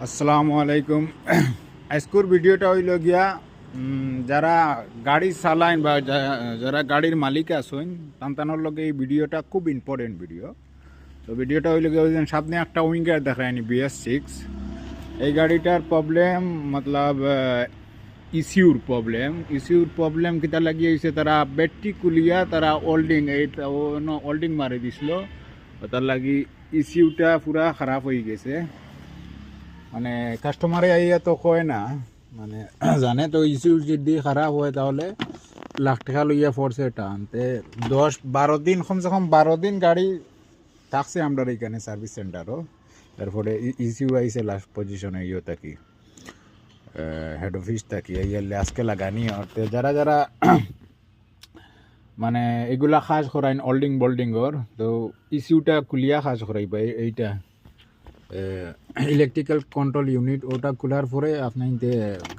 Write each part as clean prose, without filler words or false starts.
আসসালামু আলাইকুম। আজকের ভিডিওটা হইল গিয়া যারা গাড়ি চালাইন বা যারা গাড়ির মালিক আছেন তান্তানোর লগে এই ভিডিওটা খুব ইম্পর্টেন্ট ভিডিও। তো ভিডিওটা হইল গিয়া ওই সামনে একটা উইঙ্গার দেখায়নি BS6। এই গাড়িটার প্রবলেম মতলব ইস্যুর প্রবলেম কিতা লাগিয়ে হয়েছে, তারা ব্যাটারি কুলিয়া তারা ওল্ডিং ওল্ডিং মারি দিছিল, তার লাগি ইস্যুটা পুরা খারাপ হয়ে গেছে। মানে কাস্টমারে আইয়া তো কয় না, মানে জানে তো ইস্যু যদি খারাপ হয় তাহলে লাখ টাকা লইয়া ফোরসে টানতে 10-12 দিন, কমসে কম 12 দিন গাড়ি থাকছে আমরা এখানে সার্ভিস সেন্টারও। তারপরে ইস্যু আইসে লাস্ট পজিশনে ইয়ে থাকি হেড অফিস থাকি আইয়ালে আজকে লাগানি। আর যারা যারা মানে এগুলা কাজ করাইন ওল্ডিং বোল্ডিংর, তো ইস্যুটা খুলিয়া কাজ করাইবা। এইটা ইলেকট্রিক্যাল কন্ট্রোল ইউনিট, ওটা খোলার পরে আপনি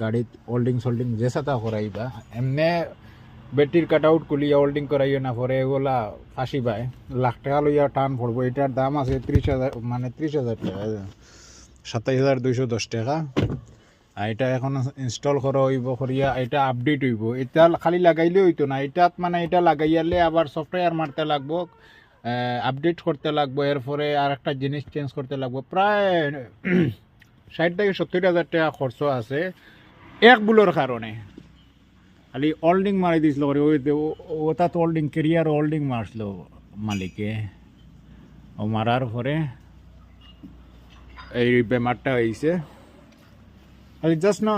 গাড়িত ওল্ডিং সোল্ডিং যে সাথে করাইবা। এমনি ব্যাটারির কাট আউট খুলিয়া ওল্ডিং করাইও না, পরে এগুলা ফাঁসি পায়, লাখ টাকা লইয়া টান পড়বো। এটার দাম আছে 30,000, মানে 30,000 টাকা, 27,210 টাকা। আর এটা এখন ইনস্টল করা হইব, করিয়া এটা আপডেট হইব। এটা খালি লাগাইলে হইতো না, এটাত মানে এটা লাগাইয়ালে আবার সফটওয়্যার মারতে লাগবো, আপডেট করতে লাগবো, এরপরে আর একটা জিনিস চেঞ্জ করতে লাগবো। প্রায় 60,000-70,000 টাকা খরচ আছে এক বুলোর কারণে। খালি ওল্ডিং মারি দিছিল, ওটা তো ওল্ডিং কেরিয়ার ওল্ডিং মারছিল মালিকে, ও মারার পরে এই বেমারটা হয়েছে। খালি জাস্ট না